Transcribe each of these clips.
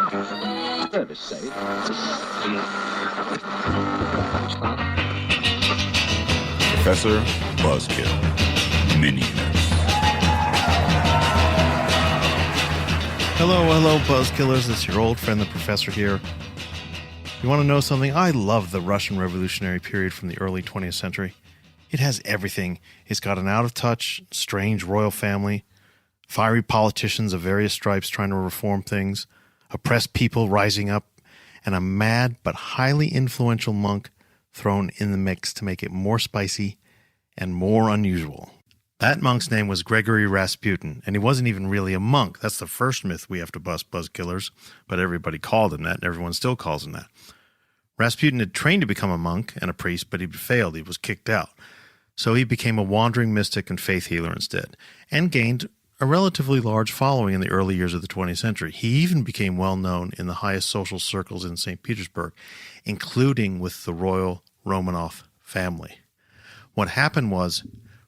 Professor Buzzkill Mini Myths. Hello, Buzzkillers. It's your old friend, the Professor here. You want to know something? I love the Russian Revolutionary period from the early 20th century. It has everything. It's got an out-of-touch, strange royal family, fiery politicians of various stripes trying to reform things, oppressed people rising up, and a mad but highly influential monk thrown in the mix to make it more spicy and more unusual. That monk's name was Gregor Rasputin, and he wasn't even really a monk. That's the first myth we have to bust, Buzzkillers, but everybody called him that, and everyone still calls him that. Rasputin had trained to become a monk and a priest, but he failed. He was kicked out. So he became a wandering mystic and faith healer instead, and gained a relatively large following in the early years of the 20th century. He even became well known in the highest social circles in St. Petersburg, including with the royal Romanov family. What happened was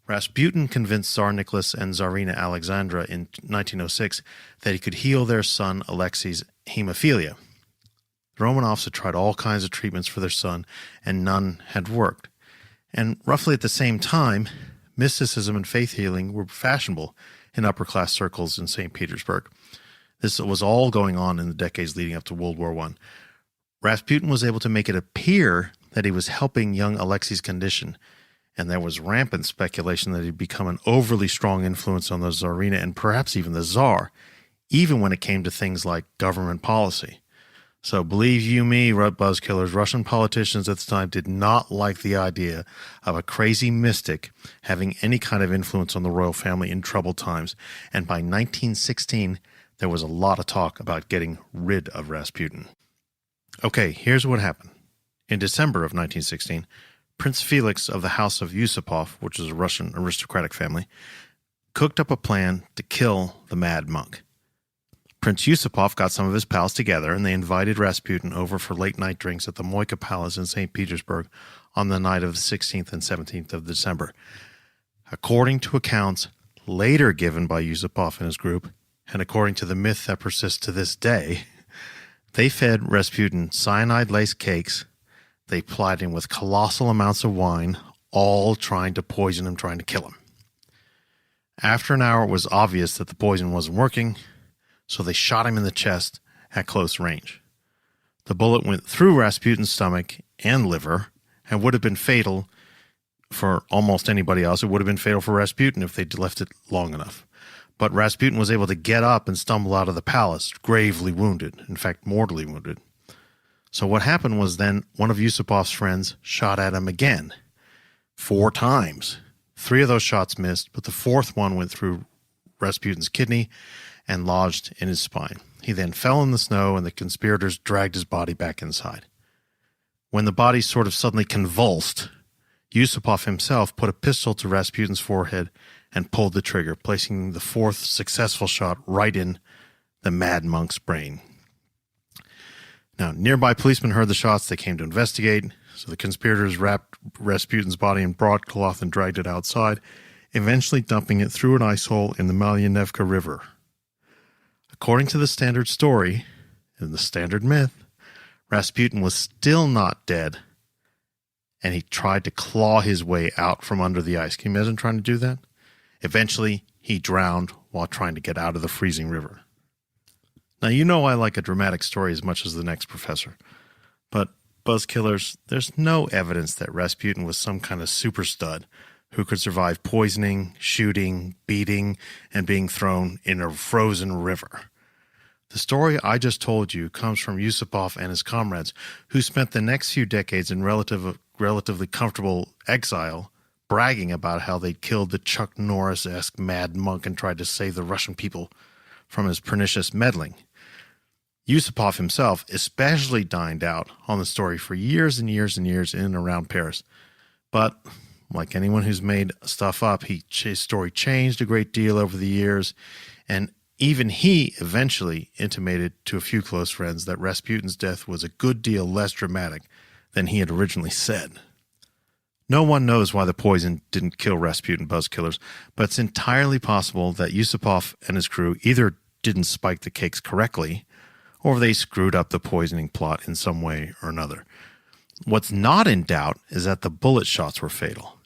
Rasputin convinced Tsar Nicholas and Tsarina Alexandra in 1906 that he could heal their son Alexei's hemophilia. The Romanovs had tried all kinds of treatments for their son, and none had worked. And roughly at the same time, mysticism and faith healing were fashionable in upper-class circles in St. Petersburg. This was all going on in the decades leading up to World War I. Rasputin was able to make it appear that he was helping young Alexei's condition, and there was rampant speculation that he'd become an overly strong influence on the Tsarina and perhaps even the Tsar, even when it came to things like government policy. So believe you me, Buzzkillers, Russian politicians at the time did not like the idea of a crazy mystic having any kind of influence on the royal family in troubled times. And by 1916, there was a lot of talk about getting rid of Rasputin. Okay, here's what happened. In December of 1916, Prince Felix of the House of Yusupov, which is a Russian aristocratic family, cooked up a plan to kill the mad monk. Prince Yusupov got some of his pals together, and they invited Rasputin over for late-night drinks at the Moika Palace in St. Petersburg on the night of the 16th and 17th of December. According to accounts later given by Yusupov and his group, and according to the myth that persists to this day, they fed Rasputin cyanide-laced cakes. They plied him with colossal amounts of wine, all trying to poison him, trying to kill him. After an hour, it was obvious that the poison wasn't working, so they shot him in the chest at close range. The bullet went through Rasputin's stomach and liver and would have been fatal for almost anybody else. It would have been fatal for Rasputin if they'd left it long enough. But Rasputin was able to get up and stumble out of the palace, gravely wounded, in fact, mortally wounded. So what happened was then one of Yusupov's friends shot at him again, 4 times. 3 of those shots missed, but the 4th one went through Rasputin's kidney and lodged in his spine. He then fell in the snow, and the conspirators dragged his body back inside. When the body sort of suddenly convulsed, Yusupov himself put a pistol to Rasputin's forehead and pulled the trigger, placing the 4th successful shot right in the mad monk's brain. Now, nearby policemen heard the shots. They came to investigate, so the conspirators wrapped Rasputin's body in broadcloth and dragged it outside, eventually dumping it through an ice hole in the Malyanevka River. According to the standard story and the standard myth, Rasputin was still not dead, and he tried to claw his way out from under the ice. Can you imagine trying to do that? Eventually, he drowned while trying to get out of the freezing river. Now, you know I like a dramatic story as much as the next professor, but Buzzkillers, there's no evidence that Rasputin was some kind of super stud who could survive poisoning, shooting, beating, and being thrown in a frozen river. The story I just told you comes from Yusupov and his comrades, who spent the next few decades in relatively comfortable exile, bragging about how they'd killed the Chuck Norris-esque mad monk and tried to save the Russian people from his pernicious meddling. Yusupov himself especially dined out on the story for years and years and years in and around Paris. But like anyone who's made stuff up, his story changed a great deal over the years, and even he eventually intimated to a few close friends that Rasputin's death was a good deal less dramatic than he had originally said. No one knows why the poison didn't kill Rasputin, Buzzkillers, but it's entirely possible that Yusupov and his crew either didn't spike the cakes correctly, or they screwed up the poisoning plot in some way or another. What's not in doubt is that the bullet shots were fatal.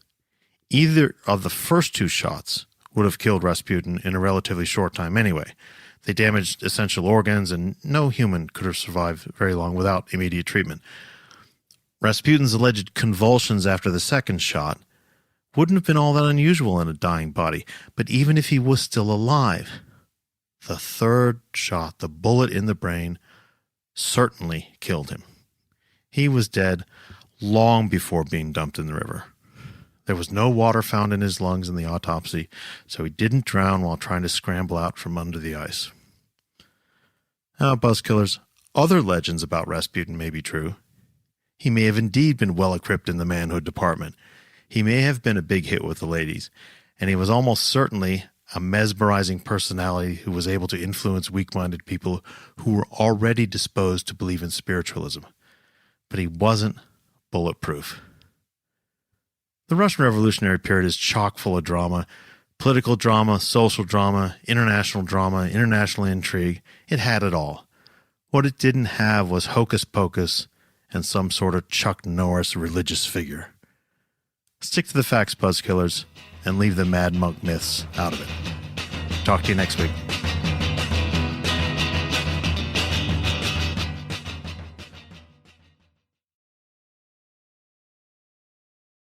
Either of the first two shots would have killed Rasputin in a relatively short time anyway. They damaged essential organs, and no human could have survived very long without immediate treatment. Rasputin's alleged convulsions after the second shot wouldn't have been all that unusual in a dying body, but even if he was still alive, the third shot, the bullet in the brain, certainly killed him. He was dead long before being dumped in the river. There was no water found in his lungs in the autopsy, so he didn't drown while trying to scramble out from under the ice. Now, Buzzkillers, other legends about Rasputin may be true. He may have indeed been well-equipped in the manhood department. He may have been a big hit with the ladies, and he was almost certainly a mesmerizing personality who was able to influence weak-minded people who were already disposed to believe in spiritualism. But he wasn't bulletproof. The Russian Revolutionary period is chock full of drama, political drama, social drama, international intrigue. It had it all. What it didn't have was hocus pocus and some sort of Chuck Norris religious figure. Stick to the facts, Buzzkillers, and leave the mad monk myths out of it. Talk to you next week.